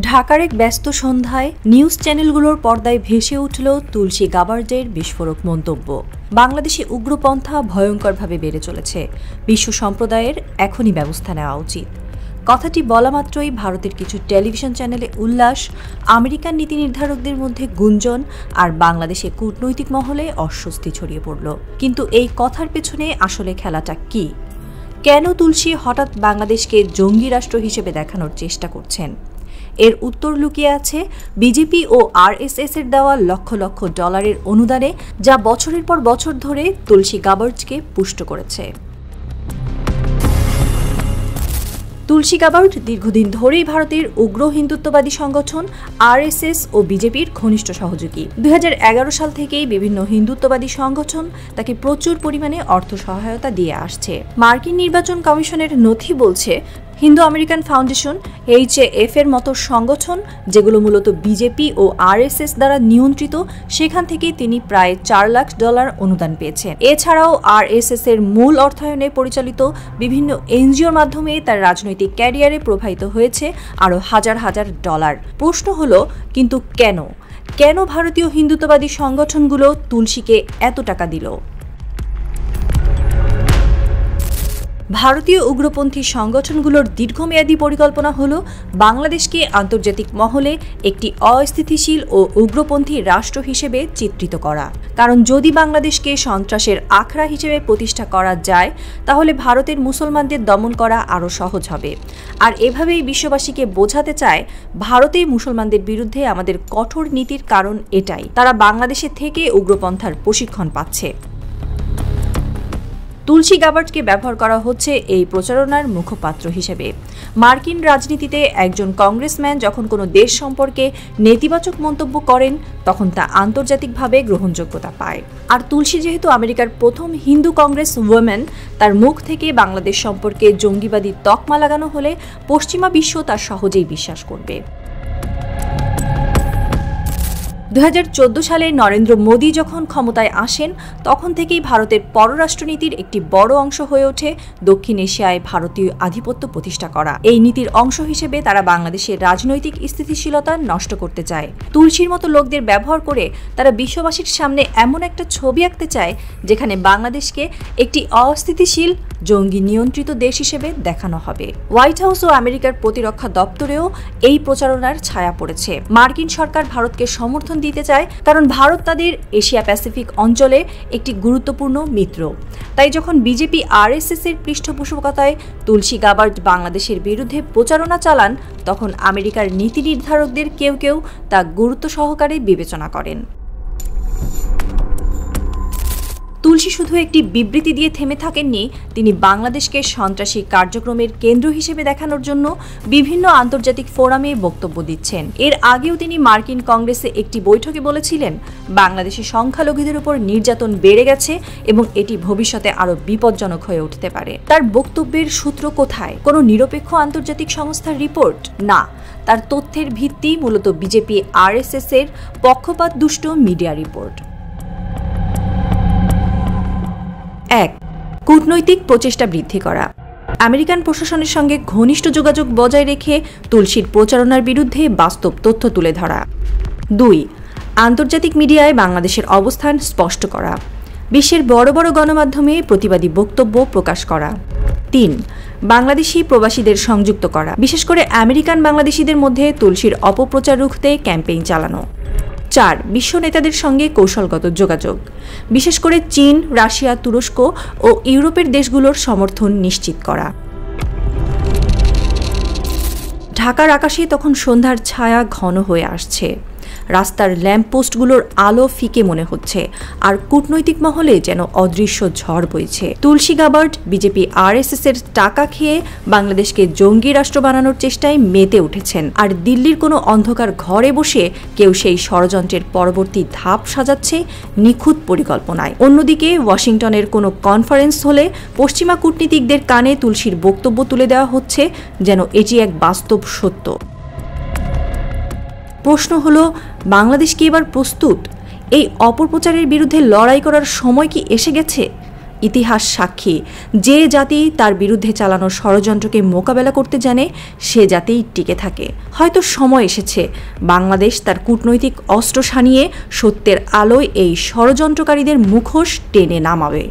ঢাকার এক ব্যস্ত সন্ধ্যায় নিউজ চ্যানেলগুলোর পর্দায় ভেসে উঠল তুলসী গাবার্ডের বিস্ফোরক মন্তব্য। বাংলাদেশে উগ্রপন্থা ভয়ঙ্করভাবে বেড়ে চলেছে, বিশ্ব সম্প্রদায়ের এখনই ব্যবস্থা নেওয়া উচিত। কথাটি বলা মাত্রই ভারতের কিছু টেলিভিশন চ্যানেলে উল্লাস, আমেরিকান নীতি নির্ধারকদের মধ্যে গুঞ্জন আর বাংলাদেশে কূটনৈতিক মহলে অস্বস্তি ছড়িয়ে পড়ল। কিন্তু এই কথার পেছনে আসলে খেলাটা কি? কেন তুলসী হঠাৎ বাংলাদেশকে জঙ্গি রাষ্ট্র হিসেবে দেখানোর চেষ্টা করছেন? এর উত্তর লুকিয়ে আছে বিজেপি ও আরএসএস এর দেওয়া লক্ষ লক্ষ ডলারের অনুদানে, যা বছরের পর বছর ধরে তুলসী গাবার্ডকে পুষ্ট করেছে। তুলসী গাবার্ড দীর্ঘদিন ধরেই ভারতের উগ্র হিন্দুত্ববাদী সংগঠন আরএসএস ও বিজেপির ঘনিষ্ঠ সহযোগী। 2011 সাল থেকেই বিভিন্ন হিন্দুত্ববাদী সংগঠন তাকে প্রচুর পরিমাণে অর্থ সহায়তা দিয়ে আসছে। মার্কিন নির্বাচন কমিশনের নথি বলছে, হিন্দু আমেরিকান ফাউন্ডেশন HAF এর মতো সংগঠন, যেগুলো মূলত বিজেপি ও আরএসএস দ্বারা নিয়ন্ত্রিত, সেখান থেকে তিনি প্রায় $4 লাখ অনুদান পেয়েছেন। এছাড়াও আরএসএস এর মূল অর্থায়নে পরিচালিত বিভিন্ন এনজিওর মাধ্যমে তার রাজনৈতিক ক্যারিয়ারে প্রবাহিত হয়েছে আরও হাজার হাজার ডলার। প্রশ্ন হলো, কিন্তু কেন ভারতীয় হিন্দুত্ববাদী সংগঠনগুলো তুলসীকে এত টাকা দিল? ভারতীয় উগ্রপন্থী সংগঠনগুলোর দীর্ঘমেয়াদী পরিকল্পনা হল বাংলাদেশকে আন্তর্জাতিক মহলে একটি অস্থিতিশীল ও উগ্রপন্থী রাষ্ট্র হিসেবে চিত্রিত করা। কারণ যদি বাংলাদেশকে সন্ত্রাসের আখড়া হিসেবে প্রতিষ্ঠা করা যায়, তাহলে ভারতের মুসলমানদের দমন করা আরও সহজ হবে। আর এভাবেই বিশ্ববাসীকে বোঝাতে চায়, ভারতে মুসলমানদের বিরুদ্ধে আমাদের কঠোর নীতির কারণ এটাই, তারা বাংলাদেশে থেকে উগ্রপন্থার প্রশিক্ষণ পাচ্ছে। তুলসী গাবার্ডকে ব্যবহার করা হচ্ছে এই প্রচারণার মুখপাত্র হিসেবে। মার্কিন রাজনীতিতে একজন কংগ্রেসম্যান যখন কোনো দেশ সম্পর্কে নেতিবাচক মন্তব্য করেন, তখন তা আন্তর্জাতিকভাবে গ্রহণযোগ্যতা পায়। আর তুলসী যেহেতু আমেরিকার প্রথম হিন্দু কংগ্রেস ওয়ামেন, তার মুখ থেকে বাংলাদেশ সম্পর্কে জঙ্গিবাদী তকমা লাগানো হলে পশ্চিমা বিশ্ব তা সহজেই বিশ্বাস করবে। 2014 সালে নরেন্দ্র মোদী যখন ক্ষমতায় আসেন, তখন থেকেই ভারতের পররাষ্ট্রনীতির একটি বড় অংশ হয়ে ওঠে দক্ষিণ এশিয়ায় ভারতীয় আধিপত্য প্রতিষ্ঠা করা। এই নীতির অংশ হিসেবে তারা বাংলাদেশের রাজনৈতিক স্থিতিশীলতা নষ্ট করতে চায়। তুলসীর মতো লোকদের ব্যবহার করে তারা বিশ্ববাসীর সামনে এমন একটা ছবি আঁকতে চায়, যেখানে বাংলাদেশকে একটি অস্থিতিশীল জঙ্গি নিয়ন্ত্রিত দেশ হিসেবে দেখানো হবে। হোয়াইট হাউস ও আমেরিকার প্রতিরক্ষা দপ্তরেও এই প্রচারণার ছায়া পড়েছে। মার্কিন সরকার ভারতকে সমর্থন দিতে চায়, কারণ ভারত তাদের এশিয়া প্যাসিফিক অঞ্চলে একটি গুরুত্বপূর্ণ মিত্র। তাই যখন বিজেপি আরএসএস এর পৃষ্ঠপোষকতায় তুলসী গাবার্ড বাংলাদেশের বিরুদ্ধে প্রচারণা চালান, তখন আমেরিকার নীতি নির্ধারকদের কেউ কেউ তা গুরুত্ব সহকারে বিবেচনা করেন। তুলসী শুধু একটি বিবৃতি দিয়ে থেমে থাকেননি, তিনি বাংলাদেশকে সন্ত্রাসী কার্যক্রমের কেন্দ্র হিসেবে দেখানোর জন্য বিভিন্ন আন্তর্জাতিক ফোরামে বক্তব্য দিচ্ছেন। এর আগেও তিনি মার্কিন কংগ্রেসে একটি বৈঠকে বলেছিলেন, বাংলাদেশে সংখ্যালঘুদের উপর নির্যাতন বেড়ে গেছে এবং এটি ভবিষ্যতে আরও বিপজ্জনক হয়ে উঠতে পারে। তার বক্তব্যের সূত্র কোথায়? কোনো নিরপেক্ষ আন্তর্জাতিক সংস্থার রিপোর্ট? না, তার তথ্যের ভিত্তি মূলত বিজেপি আরএসএস এর পক্ষপাতদুষ্ট মিডিয়া রিপোর্ট। 1. কূটনৈতিক প্রচেষ্টা বৃদ্ধি করা। আমেরিকান প্রশাসনের সঙ্গে ঘনিষ্ঠ যোগাযোগ বজায় রেখে তুলসীর প্রচারণার বিরুদ্ধে বাস্তব তথ্য তুলে ধরা। 2. আন্তর্জাতিক মিডিয়ায় বাংলাদেশের অবস্থান স্পষ্ট করা। বিশ্বের বড় বড় গণমাধ্যমে প্রতিবাদী বক্তব্য প্রকাশ করা। 3. বাংলাদেশি প্রবাসীদের সংযুক্ত করা, বিশেষ করে আমেরিকান বাংলাদেশিদের মধ্যে তুলসীর অপপ্রচার রুখতে ক্যাম্পেইন চালানো। 4. বিশ্ব নেতাদের সঙ্গে কৌশলগত যোগাযোগ, বিশেষ করে চীন, রাশিয়া, তুরস্ক ও ইউরোপের দেশগুলোর সমর্থন নিশ্চিত করা। ঢাকার আকাশে তখন সন্ধ্যার ছায়া ঘন হয়ে আসছে। রাস্তার ল্যাম্পপোস্টগুলোর আলো ফিকে মনে হচ্ছে, আর কূটনৈতিক মহলে যেন অদৃশ্য ঝড় বইছে। তুলসী গাবার্ড বিজেপি আরএসএস এর টাকা খেয়ে বাংলাদেশকে জঙ্গি রাষ্ট্র বানানোর চেষ্টায় মেতে উঠেছেন। আর দিল্লির কোনো অন্ধকার ঘরে বসে কেউ সেই ষড়যন্ত্রের পরবর্তী ধাপ সাজাচ্ছে নিখুঁত পরিকল্পনায়। অন্যদিকে ওয়াশিংটনের কোনো কনফারেন্স হলে পশ্চিমা কূটনীতিকদের কানে তুলসীর বক্তব্য তুলে দেওয়া হচ্ছে যেন এটি এক বাস্তব সত্য। প্রশ্ন হলো, বাংলাদেশ কি এবার প্রস্তুত? এই অপপ্রচারের বিরুদ্ধে লড়াই করার সময় কি এসে গেছে? ইতিহাস সাক্ষী, যে জাতি তার বিরুদ্ধে চালানো ষড়যন্ত্রকে মোকাবেলা করতে জানে সে জাতিই টিকে থাকে। হয়তো সময় এসেছে বাংলাদেশ তার কূটনৈতিক অস্ত্র সানিয়ে সত্যের আলোয় এই ষড়যন্ত্রকারীদের মুখোশ টেনে নামাবে।